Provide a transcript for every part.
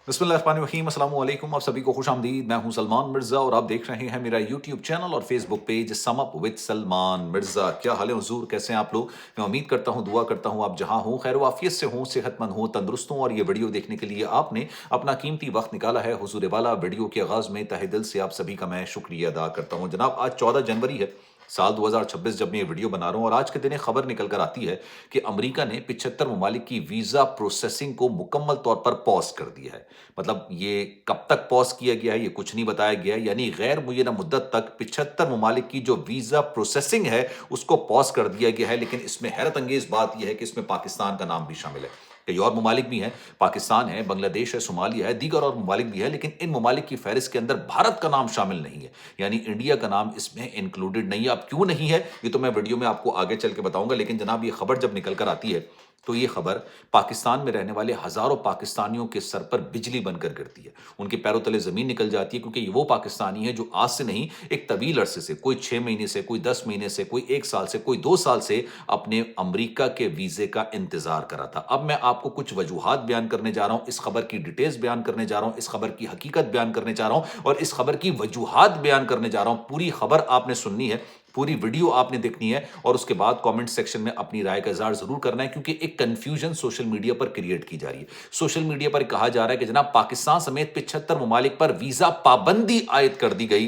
बिस्मिल्लाहिर्रहमानिर्रहीम, अस्सलाम वालेकुम। आप सभी को खुश आमदीद। मैं हूं सलमान मिर्ज़ा और आप देख रहे हैं मेरा यूट्यूब चैनल और Facebook page sum up with Salman Mirza. क्या हाल है हुजूर, कैसे हैं आप लोग? मैं उम्मीद करता हूं, दुआ करता हूं आप जहां हो खैर वाफियत से हों, सेहतमंद हों, तंदुरुस्त हों। और ये वीडियो देखने के लिए आपने अपना कीमती वक्त निकाला है हुजूर वाला। वीडियो के आगाज़ में तहे दिल से आप सभी का मैं शुक्रिया अदा करता हूँ। जनाब, आज 14 जनवरी है, साल 2026, जब मैं ये वीडियो बना रहा हूँ। और आज के दिन एक खबर निकल कर आती है कि अमेरिका ने 75 ममालिक की वीज़ा प्रोसेसिंग को मुकम्मल तौर पर पॉज कर दिया है। मतलब ये कब तक पॉज किया गया है ये कुछ नहीं बताया गया है, यानी गैर मुय्यना मुद्दत तक 75 ममालिक की जो वीज़ा प्रोसेसिंग है उसको पॉज कर दिया गया है। लेकिन इसमें हैरत अंगेज बात यह है कि इसमें पाकिस्तान का नाम भी शामिल है। कई और ममालिक भी हैं, पाकिस्तान है, बांग्लादेश है, सोमालिया है, दीगर और ममालिक भी है, लेकिन इन ममालिक की फहरिस्त के अंदर भारत का नाम शामिल नहीं है, यानी इंडिया का नाम इसमें इंक्लूडेड नहीं है। अब क्यों नहीं है ये तो मैं वीडियो में आपको आगे चल के बताऊंगा। लेकिन जनाब, ये खबर जब निकल कर आती है तो ये खबर पाकिस्तान में रहने वाले हजारों पाकिस्तानियों के सर पर बिजली बनकर गिरती है। उनके पैरों तले जमीन निकल जाती है, क्योंकि ये वो पाकिस्तानी है जो आज से नहीं, एक तवील अरसे से, कोई 6 महीने से, कोई 10 महीने से, कोई 1 साल से, कोई 2 साल से अपने अमेरिका के वीजे का इंतजार करा था। अब मैं आपको कुछ वजूहात बयान करने जा रहा हूं, इस खबर की डिटेल्स बयान करने जा रहा हूं, इस खबर की हकीकत बयान करने जा रहा हूं और इस खबर की वजूहात बयान करने जा रहा हूं। पूरी खबर आपने सुननी है, पूरी वीडियो आपने देखनी है और उसके बाद कमेंट सेक्शन में अपनी राय का इजहार जरूर करना है, क्योंकि एक कंफ्यूजन सोशल मीडिया पर क्रिएट की जा रही है। सोशल मीडिया पर कहा जा रहा है कि जनाब, पाकिस्तान समेत 75 ममालिक पर वीजा पाबंदी आयद कर दी गई।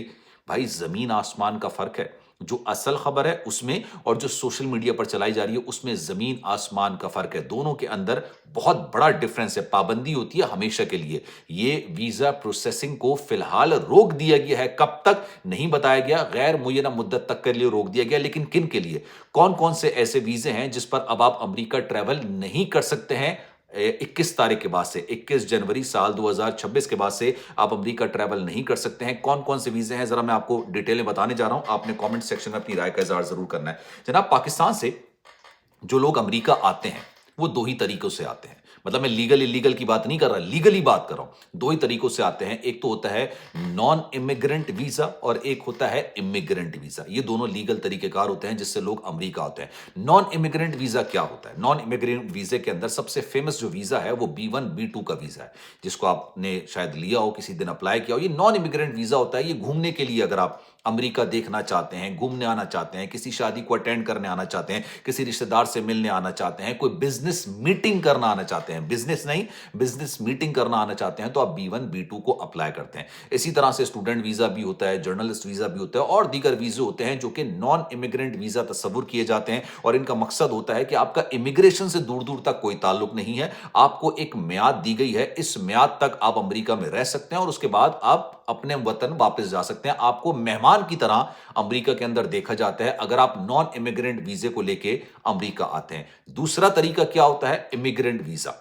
भाई, जमीन आसमान का फर्क है। जो असल खबर है उसमें और जो सोशल मीडिया पर चलाई जा रही है उसमें जमीन आसमान का फर्क है। दोनों के अंदर बहुत बड़ा डिफरेंस है। पाबंदी होती है हमेशा के लिए, ये वीजा प्रोसेसिंग को फिलहाल रोक दिया गया है। कब तक नहीं बताया गया, गैर मुय्यना मुद्दत तक के लिए रोक दिया गया। लेकिन किन के लिए, कौन कौन से ऐसे वीजे हैं जिस पर अब आप अमेरिका ट्रेवल नहीं कर सकते हैं? 21 तारीख के बाद से, 21 जनवरी साल 2026 के बाद से आप अमेरिका ट्रैवल नहीं कर सकते हैं। कौन कौन से वीजे हैं जरा मैं आपको डिटेल में बताने जा रहा हूं। आपने कमेंट सेक्शन में अपनी राय का इजहार जरूर करना है। जनाब, पाकिस्तान से जो लोग अमेरिका आते हैं वो दो ही तरीकों से आते हैं। मतलब मैं लीगल इलीगल की बात नहीं कर रहा, लीगली बात कर रहा हूं। दो ही तरीकों से आते हैं, एक तो होता है नॉन इमिग्रेंट वीजा और एक होता है इमिग्रेंट वीजा। ये दोनों लीगल तरीकेकार होते हैं जिससे लोग अमेरिका आते हैं। नॉन इमिग्रेंट वीजा क्या होता है? नॉन इमिग्रेंट वीजे के अंदर सबसे फेमस जो वीजा है वो B1 B2 का वीजा है, जिसको आपने शायद लिया हो, किसी दिन अप्लाई किया हो। ये नॉन इमिग्रेंट वीजा होता है। ये घूमने के लिए, अगर आप अमेरिका देखना चाहते हैं, घूमने आना चाहते हैं, किसी शादी को अटेंड करने आना चाहते हैं, किसी रिश्तेदार से मिलने आना चाहते हैं, कोई बिजनेस मीटिंग करना आना चाहते हैं, बिजनेस नहीं, बिजनेस मीटिंग करना आना चाहते हैं, तो आप B1 B2 को अप्लाई करते हैं। इसी तरह से स्टूडेंट वीजा भी होता है, जर्नलिस्ट वीजा भी होता है और दीगर वीजे होते हैं जो कि नॉन इमिग्रेंट वीजा तस्वुर किए जाते हैं। और इनका मकसद होता है कि आपका इमिग्रेशन से दूर दूर तक कोई ताल्लुक नहीं है, आपको एक म्याद दी गई है, इस म्याद तक आप अमेरिका में रह सकते हैं और उसके बाद आप अपने वतन वापस जा सकते हैं। आपको मेहमान की तरह अमेरिका के अंदर देखा जाता है अगर आप नॉन इमिग्रेंट वीजे को लेके अमेरिका आते हैं। दूसरा तरीका क्या होता है? Immigrant visa.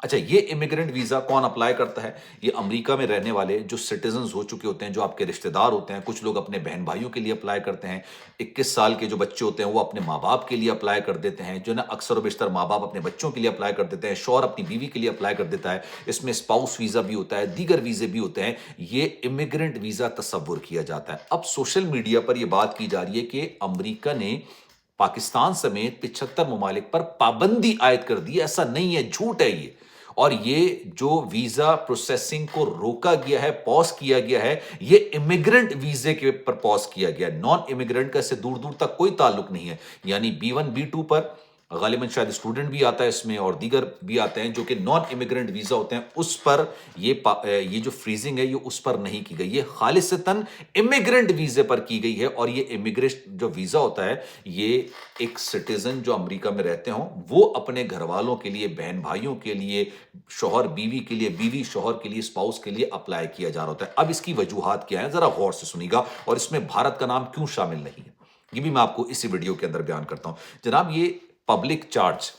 अच्छा, ये इमिग्रेंट वीजा कौन अप्लाई करता है? ये अमेरिका में रहने वाले जो सिटीजन हो चुके होते हैं, जो आपके रिश्तेदार होते हैं। कुछ लोग अपने बहन भाइयों के लिए अप्लाई करते हैं। 21 साल के जो बच्चे होते हैं वो अपने माँ बाप के लिए अप्लाई कर देते हैं। जो ना अक्सर बेशतर माँ बाप अपने बच्चों के लिए अप्लाई कर देते हैं, शौहर अपनी बीवी के लिए अप्लाई कर देता है। इसमें स्पाउस वीजा भी होता है, दीगर वीजे भी होते हैं। ये इमिग्रेंट वीजा तस्वुर किया जाता है। अब सोशल मीडिया पर यह बात की जा रही है कि अमेरिका ने पाकिस्तान समेत 75 ममालिक पर पाबंदी आयद कर दी। ऐसा नहीं है, झूठ है ये। और ये जो वीजा प्रोसेसिंग को रोका गया है, पॉज किया गया है, ये इमिग्रेंट वीजे के पर पॉज किया गया है। नॉन इमिग्रेंट का इससे दूर दूर तक कोई ताल्लुक नहीं है। यानी B1 B2 पर गालिबन शायद स्टूडेंट भी आता है इसमें और दीगर भी आते हैं जो कि नॉन इमिग्रेंट वीजा होते हैं, उस पर ये जो फ्रीजिंग है ये उस पर नहीं की गई। ये खालिसतन इमिग्रेंट वीजे पर की गई है। और ये इमिग्रेशन जो वीजा होता है, ये एक सिटीजन जो अमेरिका में रहते हो वो अपने घर वालों के लिए, बहन भाइयों के लिए, शौहर बीवी के लिए, बीवी शौहर के लिए, स्पाउस के लिए अप्लाई किया जा रहा होता है। अब इसकी वजूहात क्या है जरा गौर से सुनिएगा और इसमें भारत का नाम क्यों शामिल नहीं है ये भी मैं आपको इसी वीडियो के अंदर बयान करता हूं। जनाब, ये पब्लिक चार्ज,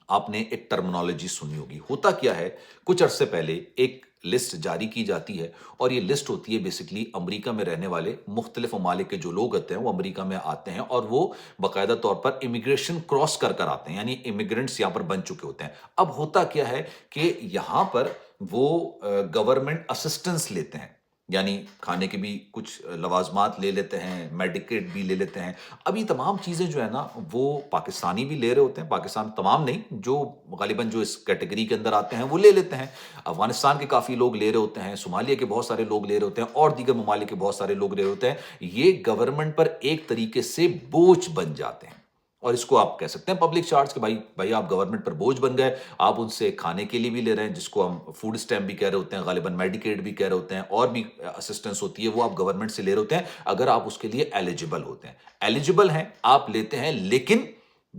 आपने एक टर्मिनोलॉजी सुनी होगी। होता क्या है, कुछ अरसे पहले एक लिस्ट जारी की जाती है और ये लिस्ट होती है बेसिकली अमेरिका में रहने वाले मुख्तलिफ ममालिक के जो लोग होते हैं वो अमेरिका में आते हैं और वो बाकायदा तौर पर इमिग्रेशन क्रॉस कर कर आते हैं, यानी इमिग्रेंट्स यहाँ पर बन चुके होते हैं। अब होता क्या है कि यहाँ पर वो गवर्नमेंट असिस्टेंस लेते हैं, یعنی کھانے کے بھی کچھ لوازمات لے لیتے ہیں، میڈیکیٹ بھی لے لیتے ہیں۔ اب یہ تمام چیزیں جو ہے نا وہ پاکستانی بھی لے رہے ہوتے ہیں، پاکستان تمام نہیں، جو غالباً جو اس کیٹیگری کے اندر آتے ہیں وہ لے لیتے ہیں۔ افغانستان کے کافی لوگ لے رہے ہوتے ہیں، صومالیہ کے بہت سارے لوگ لے رہے ہوتے ہیں، اور دیگر ممالک کے بہت سارے لوگ لے رہے ہوتے ہیں۔ یہ گورنمنٹ پر ایک طریقے سے بوجھ بن جاتے ہیں، اور اس کو آپ کہہ سکتے ہیں پبلک چارج کہ بھائی آپ گورنمنٹ پر بوجھ بن گئے، آپ ان سے کھانے کے لیے بھی لے رہے ہیں، جس کو ہم فوڈ اسٹیمپ بھی کہہ رہے ہوتے ہیں، غالباً میڈیکیٹ بھی کہہ رہے ہوتے ہیں، اور بھی اسسٹنس ہوتی ہے وہ آپ گورنمنٹ سے لے رہے ہوتے ہیں اگر آپ اس کے لیے ایلیجیبل ہوتے ہیں۔ ایلیجیبل ہیں، آپ لیتے ہیں، لیکن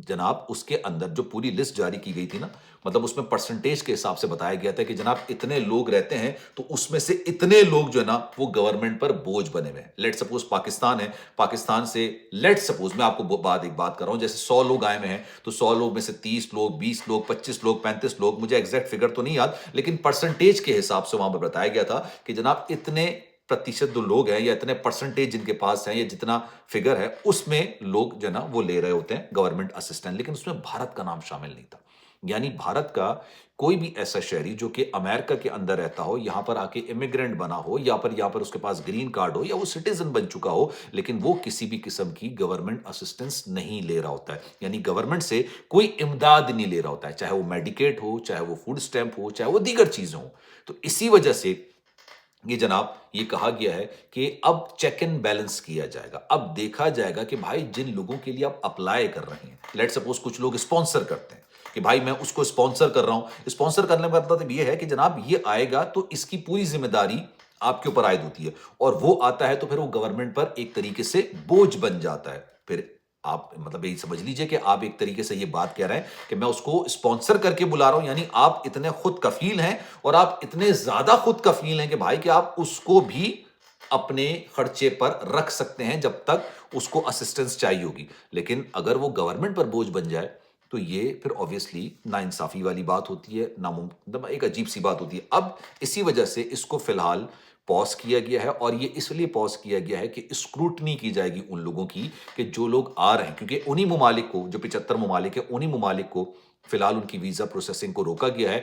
جناب اس کے اندر جو پوری لسٹ جاری کی گئی تھی نا، مطلب اس میں پرسنٹیج کے حساب سے بتایا گیا تھا کہ جناب اتنے لوگ رہتے ہیں تو اس میں سے اتنے لوگ جو ہے نا وہ گورنمنٹ پر بوجھ بنے ہوئے ہیں۔ لیٹ سپوز پاکستان ہے، پاکستان سے لیٹ سپوز میں آپ کو ایک بات کر رہا ہوں، جیسے 100 لوگ آئے ہوئے ہیں تو 100 لوگ میں سے 30 لوگ، 20 لوگ، 25 لوگ، 35 لوگ، مجھے ایگزیکٹ فگر تو نہیں یاد، لیکن پرسنٹیج کے حساب سے وہاں پر بتایا گیا تھا کہ جناب اتنے پرتیشت جو لوگ ہیں یا اتنے پرسنٹیج جن کے پاس ہیں یا جتنا فگر ہے اس میں لوگ جو ہے نا وہ لے رہے ہوتے ہیں گورنمنٹ اسسٹنٹ، لیکن اس میں بھارت کا نام شامل نہیں تھا۔ یعنی بھارت کا کوئی بھی ایسا شہری جو کہ امریکہ کے اندر رہتا ہو، یہاں پر آ کے امیگرینٹ بنا ہو، یا یہاں پر اس کے پاس گرین کارڈ ہو یا وہ سٹیزن بن چکا ہو، لیکن وہ کسی بھی قسم کی گورنمنٹ اسسٹنس نہیں لے رہا ہوتا ہے، یعنی گورنمنٹ سے کوئی امداد نہیں لے رہا ہوتا ہے، چاہے وہ میڈیکیٹ ہو، چاہے وہ فوڈ اسٹیمپ ہو، چاہے وہ دیگر چیزیں ہوں۔ تو اسی وجہ سے یہ جناب یہ کہا گیا ہے کہ اب چیک اینڈ بیلنس کیا جائے گا، اب دیکھا جائے گا کہ بھائی جن لوگوں کے لیے آپ اپلائی کر رہے ہیں، لیٹ سپوز کچھ لوگ اسپانسر کرتے ہیں کہ بھائی میں اس کو اسپانسر کر رہا ہوں، اسپانسر کرنے کا مطلب یہ ہے کہ جناب یہ آئے گا تو اس کی پوری ذمہ داری آپ کے اوپر عائد ہوتی ہے، اور وہ آتا ہے تو پھر وہ گورنمنٹ پر ایک طریقے سے بوجھ بن جاتا ہے۔ پھر آپ مطلب یہی سمجھ لیجئے کہ آپ ایک طریقے سے یہ بات کہہ رہے ہیں کہ میں اس کو اسپانسر کر کے بلا رہا ہوں، یعنی آپ اتنے خود کفیل ہیں اور آپ اتنے زیادہ خود کفیل ہیں کہ بھائی کہ آپ اس کو بھی اپنے خرچے پر رکھ سکتے ہیں جب تک اس کو اسسٹنس چاہیے ہوگی، لیکن اگر وہ گورنمنٹ پر بوجھ بن جائے تو یہ پھر obviously ناانصافی والی بات ہوتی ہے، ناممکن، ایک عجیب سی بات ہوتی ہے۔ اب اسی وجہ سے اس کو فی الحال پوز کیا گیا ہے، اور یہ اس لیے پوز کیا گیا ہے کہ اسکروٹنی کی جائے گی ان لوگوں کی کہ جو لوگ آ رہے ہیں، کیونکہ انہی ممالک کو، جو 75 ممالک ہیں، انہی ممالک کو فی الحال ان کی ویزا پروسیسنگ کو روکا گیا ہے،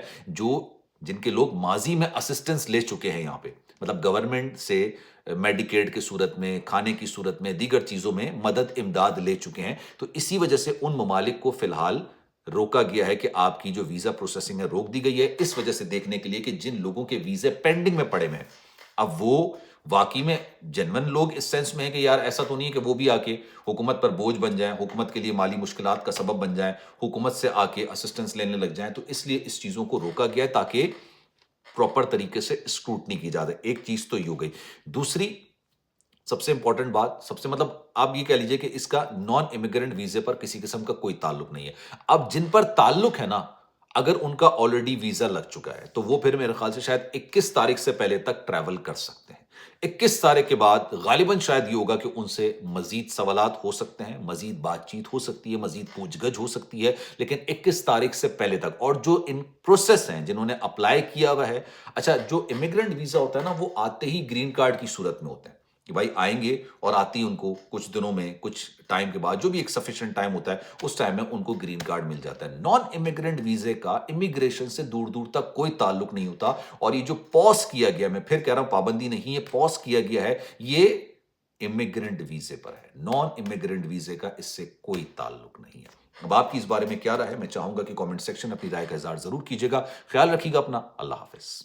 جن کے لوگ ماضی میں اسسٹنس لے چکے ہیں یہاں پہ، مطلب گورنمنٹ سے میڈیکیٹ کی صورت میں، کھانے کی صورت میں، دیگر چیزوں میں مدد امداد لے چکے ہیں۔ تو اسی وجہ سے ان ممالک کو فی الحال روکا گیا ہے کہ آپ کی جو ویزا پروسیسنگ ہے روک دی گئی ہے، اس وجہ سے دیکھنے کے لیے کہ جن لوگوں کے ویزے پینڈنگ میں پڑے ہوئے ہیں، اب وہ واقعی میں جنون لوگ اس سینس میں ہے کہ یار ایسا تو نہیں ہے کہ وہ بھی آ کے حکومت پر بوجھ بن جائیں، حکومت کے لیے مالی مشکلات کا سبب بن جائیں، حکومت سے آ کے اسسٹنس لینے لگ جائیں، تو اس لیے اس چیزوں کو روکا گیا ہے تاکہ پراپر طریقے سے اسکروٹنی کی جائے۔ ایک چیز تو یہ ہو گئی۔ دوسری سب سے امپورٹنٹ بات، سب سے مطلب آپ یہ کہہ لیجئے کہ اس کا نان امیگرنٹ ویزے پر کسی قسم کا کوئی تعلق نہیں ہے۔ اب جن پر تعلق ہے نا، اگر ان کا آلریڈی ویزا لگ چکا ہے تو وہ پھر میرے خیال سے شاید 21 تاریخ سے پہلے تک ٹریول کر سکتے ہیں۔ 21 تاریخ کے بعد غالباً شاید یہ ہوگا کہ ان سے مزید سوالات ہو سکتے ہیں، مزید بات چیت ہو سکتی ہے، مزید پوچھ گچھ ہو سکتی ہے، لیکن 21 تاریخ سے پہلے تک۔ اور جو ان پروسیس ہیں جنہوں نے اپلائی کیا ہوا ہے، اچھا جو امیگرنٹ ویزا ہوتا ہے نا وہ آتے ہی گرین کارڈ کی صورت میں ہوتا ہے کہ بھائی آئیں گے اور آتی ان کو کچھ دنوں میں، کچھ ٹائم کے بعد، جو بھی ایک سفیشینٹ ٹائم ہوتا ہے اس ٹائم میں ان کو گرین کارڈ مل جاتا ہے۔ نان امیگرنٹ ویزے کا امیگریشن سے دور دور تک کوئی تعلق نہیں ہوتا، اور یہ جو پوز کیا گیا، میں پھر کہہ رہا ہوں پابندی نہیں ہے، پوز کیا گیا ہے، یہ امیگرنٹ ویزے پر ہے، نان امیگرنٹ ویزے کا اس سے کوئی تعلق نہیں ہے۔ اب آپ کی اس بارے میں کیا رائے ہے؟ میں چاہوں گا کہ کامنٹ سیکشن اپنی رائے کا اظہار ضرور کیجیے گا۔ خیال رکھیے گا اپنا، اللہ حافظ۔